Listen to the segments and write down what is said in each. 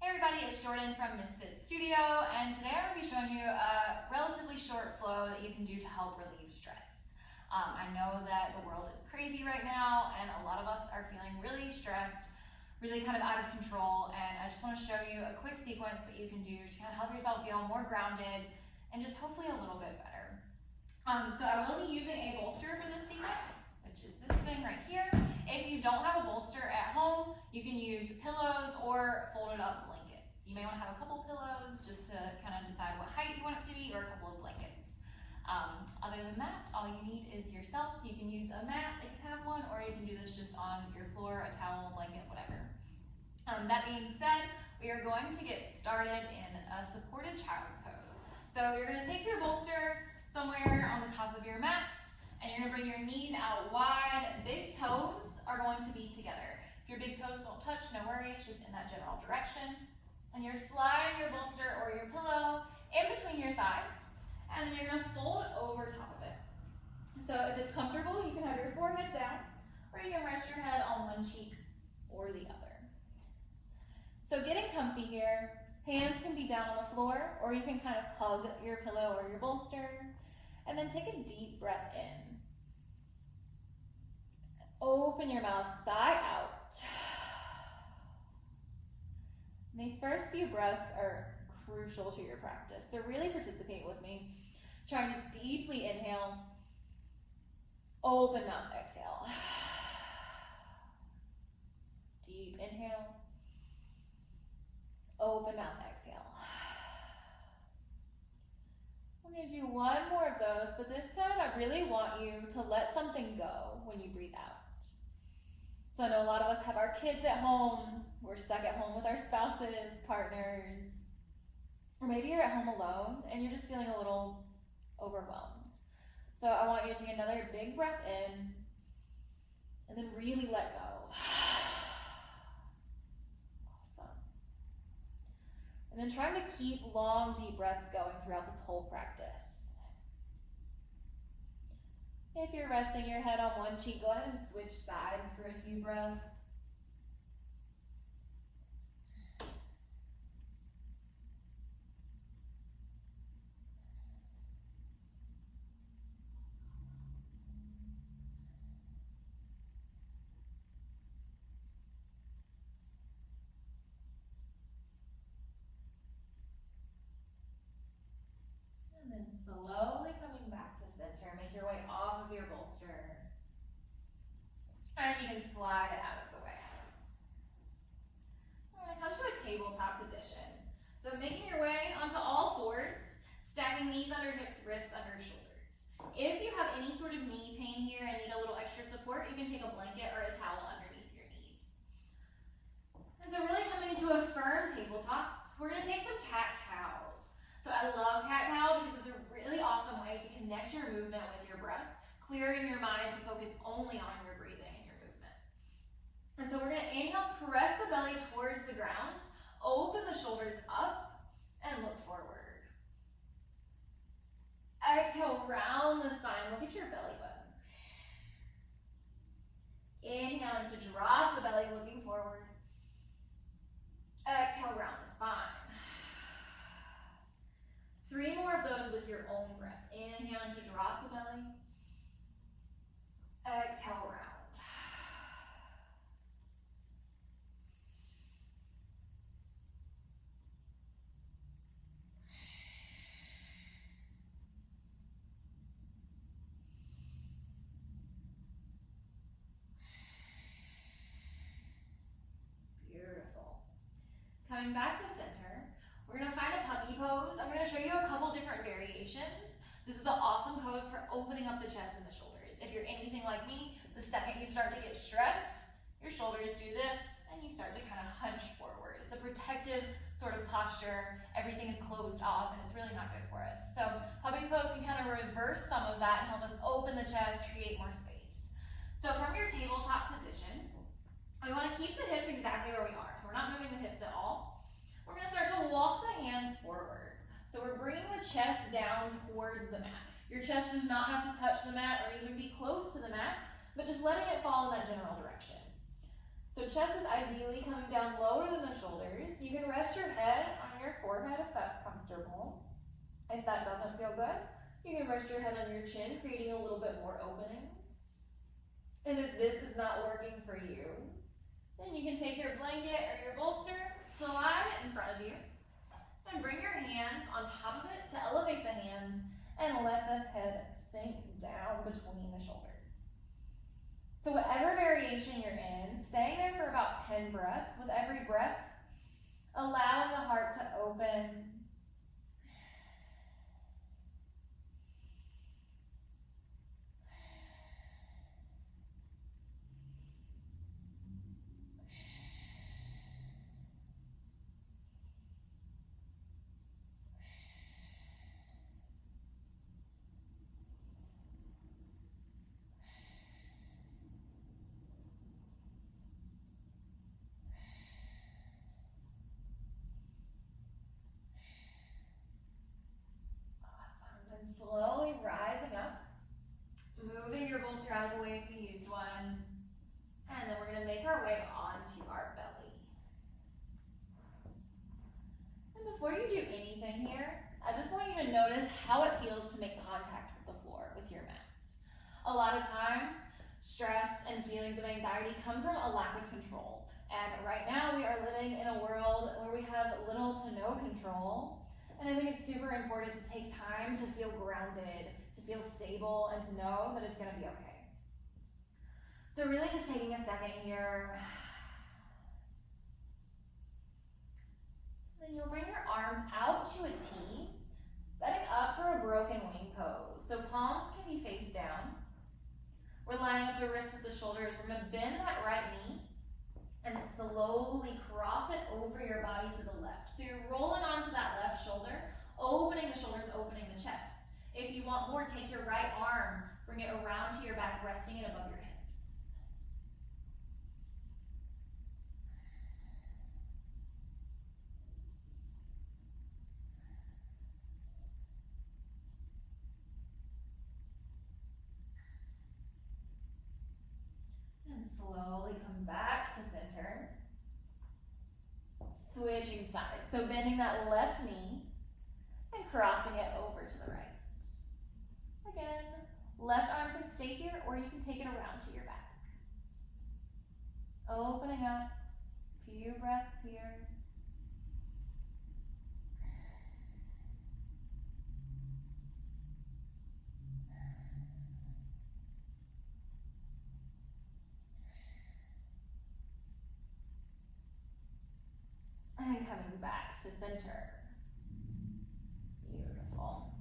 Hey everybody, it's Jordan from Misfit Studio, and today I'm going to be showing you a relatively short flow that you can do to help relieve stress. I know that the world is crazy right now, and a lot of us are feeling really stressed, really kind of out of control, and I just want to show you a quick sequence that you can do to kind of help yourself feel more grounded and just hopefully a little bit better. So I will be using a bolster for this sequence, which is this thing right here. If you don't have a bolster at home, you can use pillows or folded up blankets. You may want to have a couple pillows just to kind of decide what height you want it to be, or a couple of blankets. Other than that, all you need is yourself. You can use a mat if you have one, or you can do this just on your floor, a towel, blanket, whatever. That being said, we are going to get started in a supported child's pose. So you're going to take your bolster somewhere on the top of your mat, and you're going to bring your knees out wide. Big toes are going to be together. If your big toes don't touch, no worries, just in that general direction. And you're sliding your bolster or your pillow in between your thighs, and then you're going to fold over top of it. So if it's comfortable, you can have your forehead down, or you can rest your head on one cheek or the other. So getting comfy here, hands can be down on the floor, or you can kind of hug your pillow or your bolster, and then take a deep breath in. Open your mouth, sigh out. And these first few breaths are crucial to your practice, so really participate with me. Trying to deeply inhale, open mouth, exhale. Deep inhale, open mouth, exhale. I'm going to do one more of those, but this time I really want you to let something go when you breathe out. So I know a lot of us have our kids at home, we're stuck at home with our spouses, partners, or maybe you're at home alone and you're just feeling a little overwhelmed. So I want you to take another big breath in and then really let go. Awesome. And then trying to keep long, deep breaths going throughout this whole practice. If you're resting your head on one cheek, go ahead and switch sides for a few breaths. And then slowly coming back to center, make your way off of your bolster. And you can slide it out of the way. We're going to come to a tabletop position. So making your way onto all fours, stacking knees under hips, wrists under shoulders. If you have any sort of knee pain here and need a little extra support, you can take a blanket or a towel underneath your knees. And so really coming into a firm tabletop, we're going to take some cat-cows. So I love cat-cow because it's a really awesome way to connect your movement with your breath, clearing your mind to focus only on your breathing and your movement. And so we're going to inhale, press the belly towards the ground, open the shoulders up, and look forward. Exhale, round the spine, look at your belly button. Inhaling to drop the belly, looking forward. Exhale, round the spine. 3 more of those with your own breath. Inhaling to drop the belly. Exhale, round. Beautiful. Coming back to center. We're going to find a puppy pose. I'm going to show you a couple different variations. This is an awesome pose for opening up the chest and the shoulders. If you're anything like me, the second you start to get stressed, your shoulders do this, and you start to kind of hunch forward. It's a protective sort of posture. Everything is closed off, and it's really not good for us. So puppy pose can kind of reverse some of that and help us open the chest, create more space. So from your tabletop position, we want to keep the hips exactly where we are. So we're not moving the hips at all. We're going to start to walk the hands forward. So we're bringing the chest down towards the mat. Your chest does not have to touch the mat or even be close to the mat, but just letting it fall in that general direction. So chest is ideally coming down lower than the shoulders. You can rest your head on your forehead if that's comfortable. If that doesn't feel good, you can rest your head on your chin, creating a little bit more opening. And if this is not working for you, then you can take your blanket or your bolster, slide it in front of you, and bring your hands on top of it to elevate the hands and let the head sink down between the shoulders. So whatever variation you're in, staying there for about 10 breaths. With every breath, allowing the heart to open. Slowly rising up, moving your bolster out of the way if you used one, and then we're going to make our way onto our belly. And before you do anything here, I just want you to notice how it feels to make contact with the floor, with your mat. A lot of times, stress and feelings of anxiety come from a lack of control. And right now we are living in a world where we have little to no control. And I think it's super important to take time to feel grounded, to feel stable, and to know that it's going to be okay. So really just taking a second here. Then you'll bring your arms out to a T, setting up for a broken wing pose. So palms can be face down. We're lining up the wrists with the shoulders. We're going to bend that right knee and slowly cross it over your body to the left. So you're rolling onto that left shoulder, opening the shoulders, opening the chest. If you want more, take your right arm, bring it around to your back, resting it above your hips. And slowly come back to center. Switching sides. So bending that left knee and crossing it over to the right. Again, left arm can stay here or you can take it around to your back. Opening up, few breaths here. And coming back to center. Beautiful.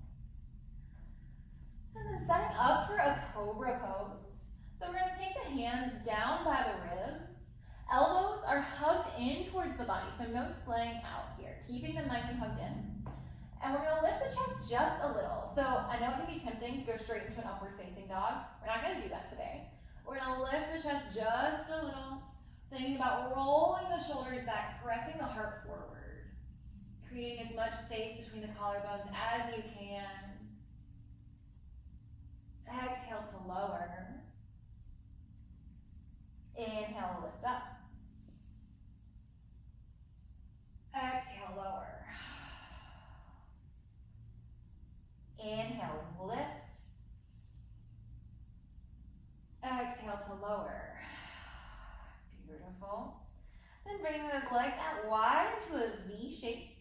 And then setting up for a Cobra pose. So we're going to take the hands down by the ribs. Elbows are hugged in towards the body, so no splaying out here. Keeping them nice and hugged in. And we're going to lift the chest just a little. So I know it can be tempting to go straight into an upward facing dog. We're not going to do that today. We're going to lift the chest just a little. Thinking about rolling the shoulders back, pressing the heart forward. Creating as much space between the collarbones as you can. Exhale to lower. Inhale, lift up. Exhale, lower. Inhale, lift. Exhale to lower. Beautiful. Then bringing those legs out wide into a V shape.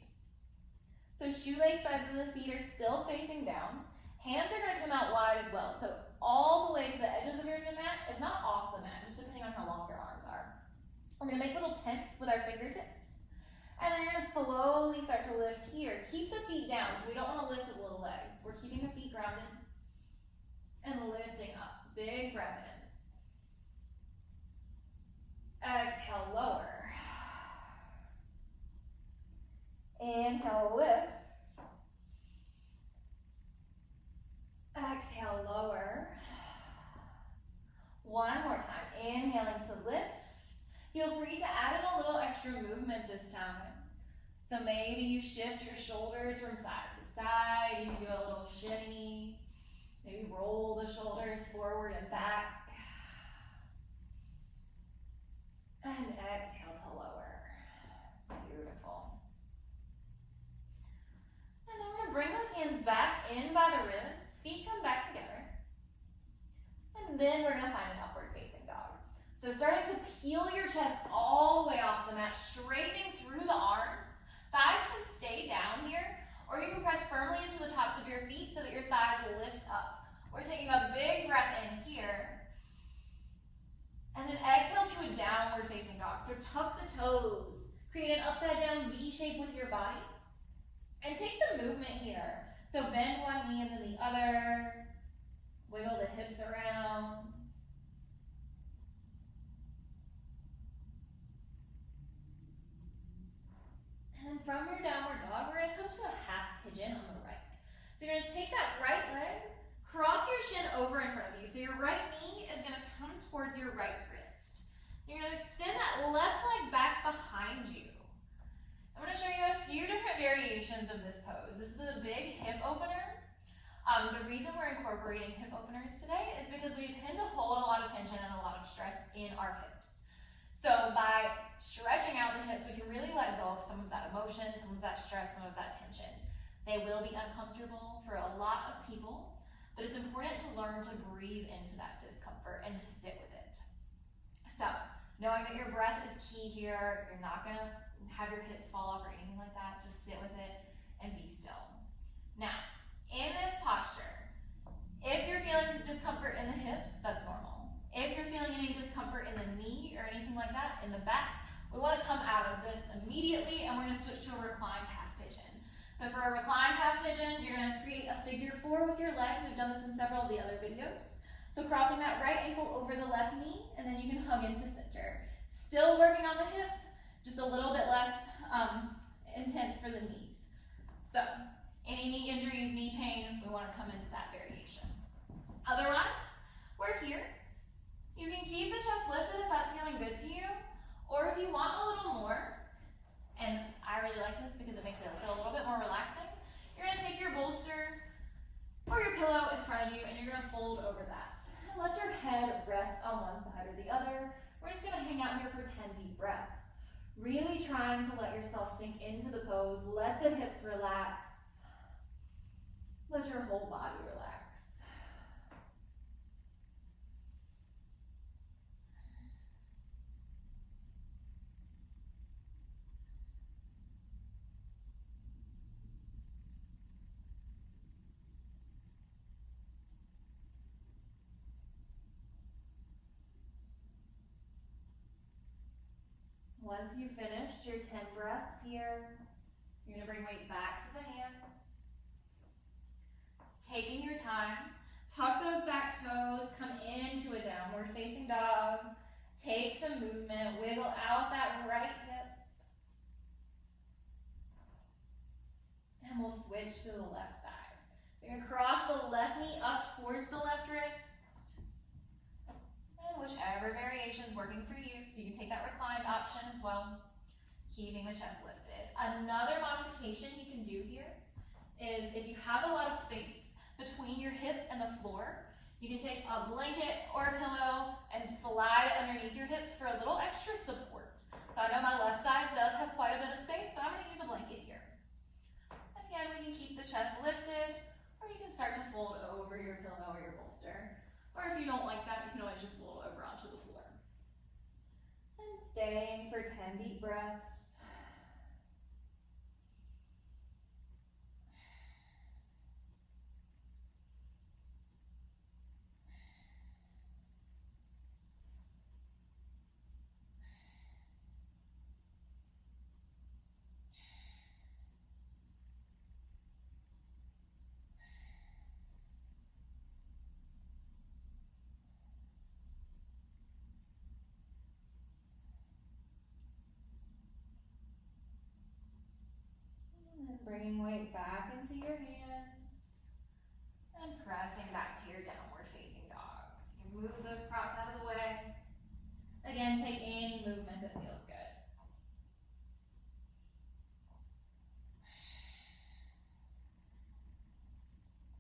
So shoelace sides of the feet are still facing down. Hands are going to come out wide as well. So all the way to the edges of your mat, if not off the mat, just depending on how long your arms are. We're going to make little tents with our fingertips. And then you're going to slowly start to lift here. Keep the feet down, so we don't want to lift the little legs. We're keeping the feet grounded and lifting up. Big breath in. Exhale, lower. Inhale, lift. Exhale, lower. One more time. Inhaling to lift. Feel free to add in a little extra movement this time. So maybe you shift your shoulders from side to side. You can do a little shimmy. Maybe roll the shoulders forward and back. And And then we're gonna find an upward facing dog. So starting to peel your chest all the way off the mat, straightening through the arms. Thighs can stay down here, or you can press firmly into the tops of your feet so that your thighs lift up. We're taking a big breath in here. And then exhale to a downward facing dog. So tuck the toes. Create an upside down V shape with your body. And take some movement here. So bend one knee and then the other. Wiggle the hips around. And then from your downward dog, we're gonna come to a half pigeon on the right. So you're gonna take that right leg, cross your shin over in front of you. So your right knee is gonna come towards your right wrist. You're gonna extend that left leg back behind you. I'm gonna show you a few different variations of this pose. This is a big hip opener. The reason we're incorporating hip openers today is because we tend to hold a lot of tension and a lot of stress in our hips. So by stretching out the hips, we can really let go of some of that emotion, some of that stress, some of that tension. They will be uncomfortable for a lot of people, but it's important to learn to breathe into that discomfort and to sit with it. So, knowing that your breath is key here, you're not gonna have your hips fall off or anything like that, just sit with it and be still. Now, in this posture, if you're feeling discomfort in the hips, that's normal. If you're feeling any discomfort in the knee or anything like that, in the back, we want to come out of this immediately and we're going to switch to a reclined half pigeon. So for a reclined half pigeon, you're going to create a figure 4 with your legs. We've done this in several of the other videos. So crossing that right ankle over the left knee, and then you can hug into center. Still working on the hips, just a little bit less intense for the knees. So any knee injuries, knee pain, we want to come into that variation. Otherwise, we're here. You can keep the chest lifted if that's feeling good to you, or if you want a little more, and I really like this because it makes it feel a little bit more relaxing, you're going to take your bolster or your pillow in front of you and you're going to fold over that. And let your head rest on one side or the other. We're just going to hang out here for 10 deep breaths. Really trying to let yourself sink into the pose, let the hips relax. Let your whole body relax. Once you've finished your 10 breaths here, you're going to bring weight back to the hands. Taking your time, tuck those back toes, come into a downward facing dog. Take some movement, wiggle out that right hip. And we'll switch to the left side. You're going to cross the left knee up towards the left wrist. And whichever variation is working for you. So you can take that reclined option as well, keeping the chest lifted. Another modification you can do here is if you have a lot of space between your hip and the floor, you can take a blanket or a pillow and slide it underneath your hips for a little extra support. So I know my left side does have quite a bit of space, so I'm going to use a blanket here. And again, we can keep the chest lifted, or you can start to fold over your pillow or your bolster. Or if you don't like that, you can always just fold over onto the floor. And staying for 10 deep breaths. Bringing weight back into your hands and pressing back to your downward facing dog. So you can move those props out of the way. Again, take any movement that feels good.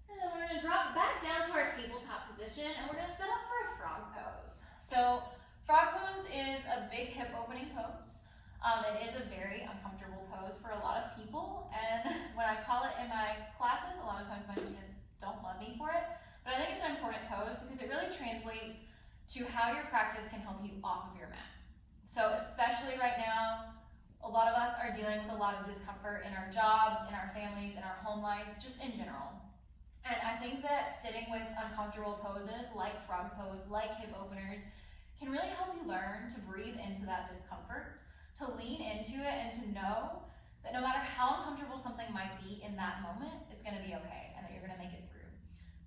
And then we're going to drop back down to our tabletop position and we're going to set up for a frog pose. So frog pose is a big hip opening pose. It is a very uncomfortable pose for a lot of people, and when I call it in my classes, a lot of times my students don't love me for it, but But I think it's an important pose because it really translates to how your practice can help you off of your mat. So especially right now, a lot of us are dealing with a lot of discomfort in our jobs, in our families, in our home life, just in general. And I think that sitting with uncomfortable poses like frog pose, like hip openers, can really help you learn to breathe into that discomfort, to lean into it, and to know that no matter how uncomfortable something might be in that moment, it's gonna be okay and that you're gonna make it through.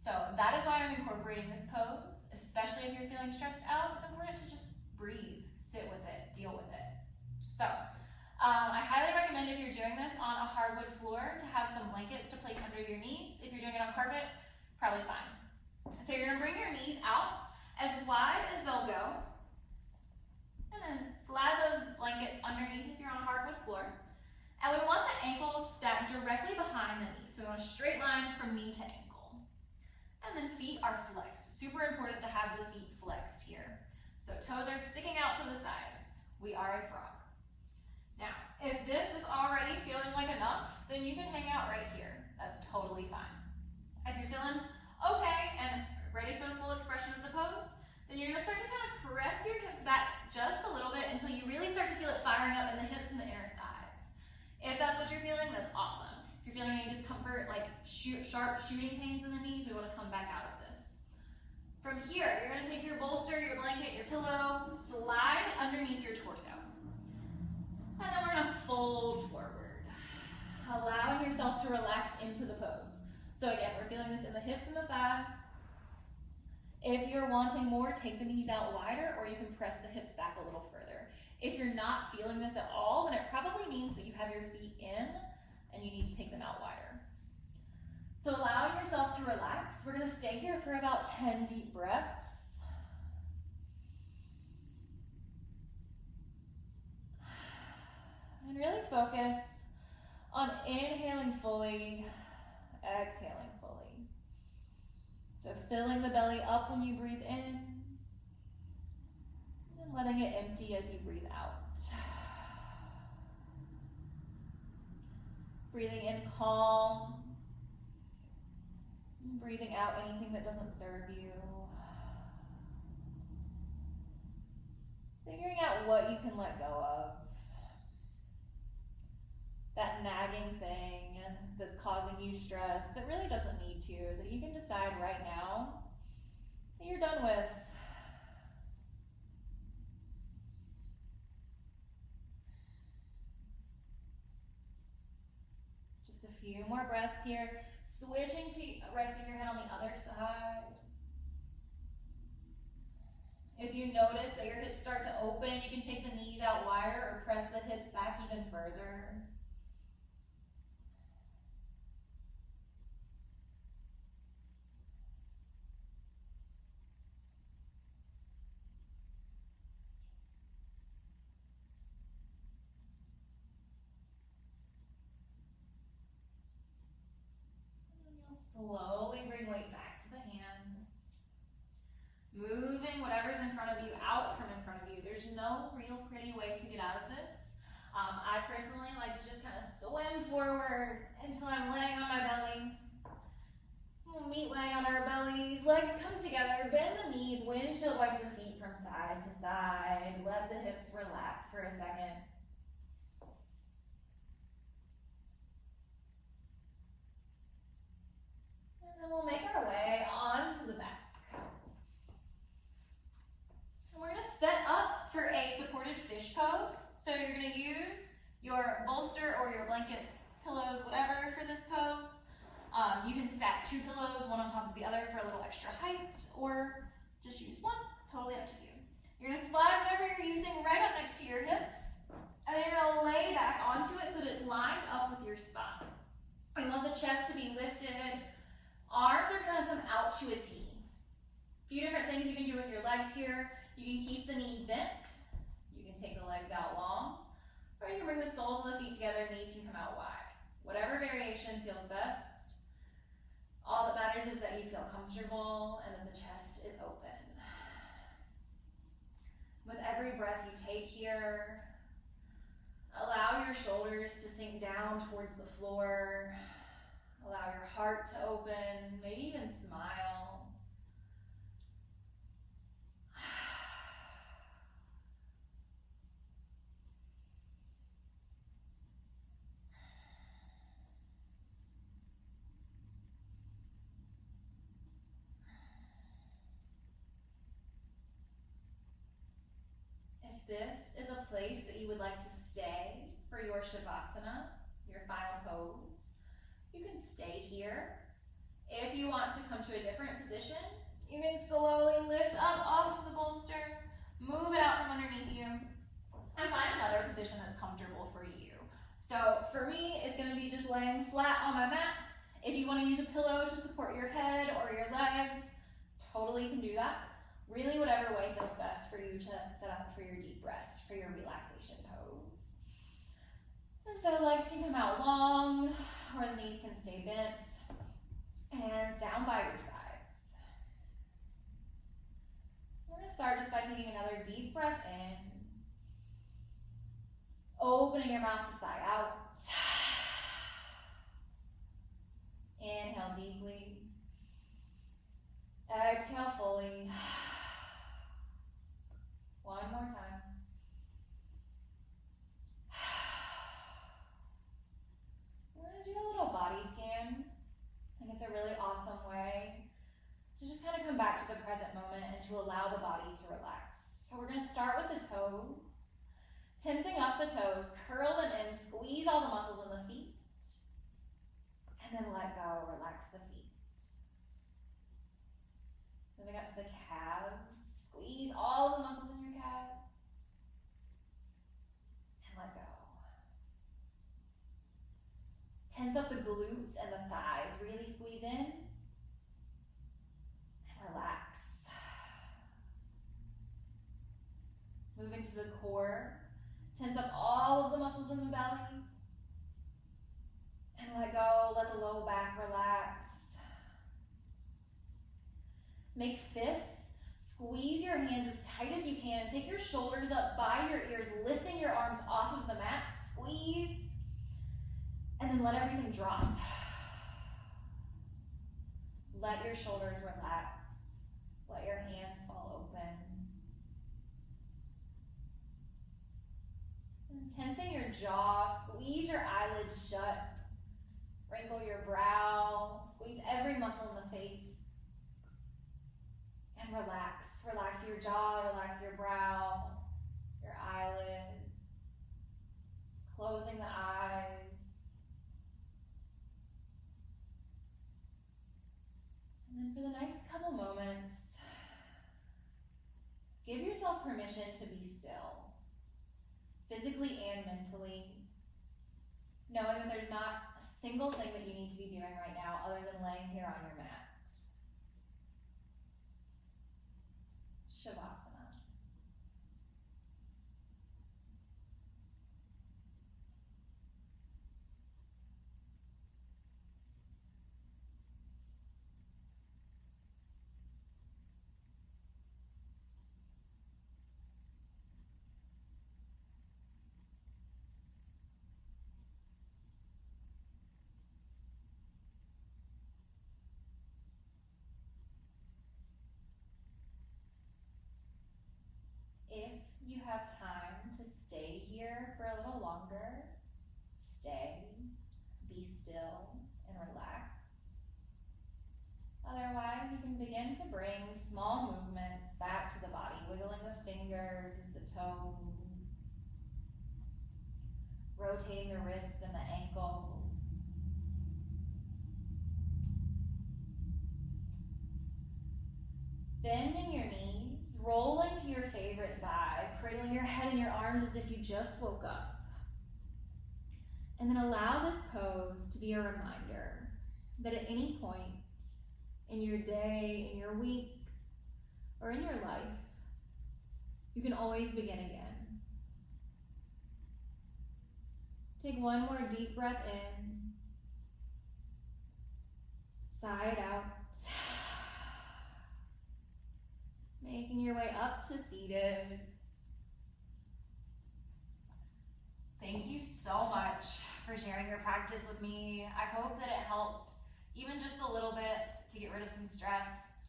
So that is why I'm incorporating this pose, especially if you're feeling stressed out. It's important to just breathe, sit with it, deal with it. So I highly recommend if you're doing this on a hardwood floor to have some blankets to place under your knees. If you're doing it on carpet, probably fine. So you're gonna bring your knees out as wide as they'll go, and then slide those blankets underneath if you're on a hardwood floor. And we want the ankles stacked directly behind the knees. So we want a straight line from knee to ankle. And then feet are flexed. Super important to have the feet flexed here. So toes are sticking out to the sides. We are a frog. Now, if this is already feeling like enough, then you can hang out right here. That's totally fine. If you're feeling okay and ready for the full expression of the pose, then you're gonna start to kind of press your hips back just a little bit until you really start to feel it firing up in the hips and the inner thighs. If that's what you're feeling, that's awesome. If you're feeling any discomfort, like sharp shooting pains in the knees, we wanna come back out of this. From here, you're gonna take your bolster, your blanket, your pillow, slide underneath your torso. And then we're gonna fold forward, allowing yourself to relax into the pose. So again, we're feeling this in the hips and the thighs. If you're wanting more, take the knees out wider, or you can press the hips back a little further. If you're not feeling this at all, then it probably means that you have your feet in and you need to take them out wider. So allowing yourself to relax, we're gonna stay here for about 10 deep breaths. And really focus on inhaling fully, exhaling fully. So filling the belly up when you breathe in, and letting it empty as you breathe out. Breathing in calm, breathing out anything that doesn't serve you. Figuring out what you can let go of. That nagging thing that's causing you stress that really doesn't need to, that you can decide right now that you're done with. Just a few more breaths here. Switching to resting your head on the other side. If you notice that your hips start to open, you can take the knees out wider or press the hips back even further. Slowly bring weight back to the hands. Moving whatever's in front of you out from in front of you. There's no real pretty way to get out of this. I personally like to just kind of swim forward until I'm laying on my belly. We'll meet laying on our bellies. Legs come together. Bend the knees. Windshield wipe the feet from side to side. Let the hips relax for a second. And we'll make our way onto the back. And we're gonna set up for a supported fish pose. So you're gonna use your bolster or your blankets, pillows, whatever for this pose. You can stack 2 pillows, one on top of the other for a little extra height, or just use one, totally up to you. You're gonna slide whatever you're using right up next to your hips, and then you're gonna lay back onto it so that it's lined up with your spine. You want the chest to be lifted. Arms are gonna come out to a T. A few different things you can do with your legs here. You can keep the knees bent. You can take the legs out long. Or you can bring the soles of the feet together, knees can come out wide. Whatever variation feels best. All that matters is that you feel comfortable and that the chest is open. With every breath you take here, allow your shoulders to sink down towards the floor. Allow your heart to open, maybe even smile. this is a place that you would like to stay for your Shavasana, your final pose, you can stay here. If you want to come to a different position, you can slowly lift up off of the bolster, move it out from underneath you, and find another position that's comfortable for you. So for me, it's going to be just laying flat on my mat. If you want to use a pillow to support your head or your legs, totally can do that. Really, whatever way feels best for you to set up for your deep rest, for your relaxation pose. And so legs can come out long, or the knees can stay bent. Hands down by your sides. We're going to start just by taking another deep breath in. Opening your mouth to sigh out. Inhale deeply. Exhale fully. One more time. We're going to do a little body scan. I think it's a really awesome way to just kind of come back to the present moment and to allow the body to relax. So we're going to start with the toes. Tensing up the toes, curl them in, squeeze all the muscles in the feet, and then let go, relax the feet. Moving up to the calves, squeeze all the muscles in your calves, and let go. Tense up the glutes and the thighs, really squeeze in, and relax. Moving to the core, tense up all of the muscles in the belly, and let go, let the low back relax. Make fists, squeeze your hands as tight as you can, take your shoulders up by your ears, lifting your arms off of the mat, squeeze, and then let everything drop. Let your shoulders relax, let your hands fall open. Tensing your jaw, squeeze your eyelids shut, wrinkle your brow, squeeze every muscle in the face, and relax. Relax your jaw, relax your brow, your eyelids, closing the eyes. And then for the next couple moments, give yourself permission to be still. Physically and mentally, knowing that there's not a single thing that you need to be doing right now other than laying here on your mat. Shavasana. If you have time to stay here for a little longer, stay, be still, and relax. Otherwise, you can begin to bring small movements back to the body, wiggling the fingers, the toes, rotating the wrists and the ankles. Bending your knees, rolling to your favorite side, cradling your head in your arms as if you just woke up. And then allow this pose to be a reminder that at any point in your day, in your week, or in your life, you can always begin again. Take one more deep breath in, sigh it out. Making your way up to seated. Thank you so much for sharing your practice with me. I hope that it helped even just a little bit to get rid of some stress.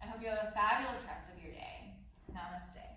I hope you have a fabulous rest of your day. Namaste.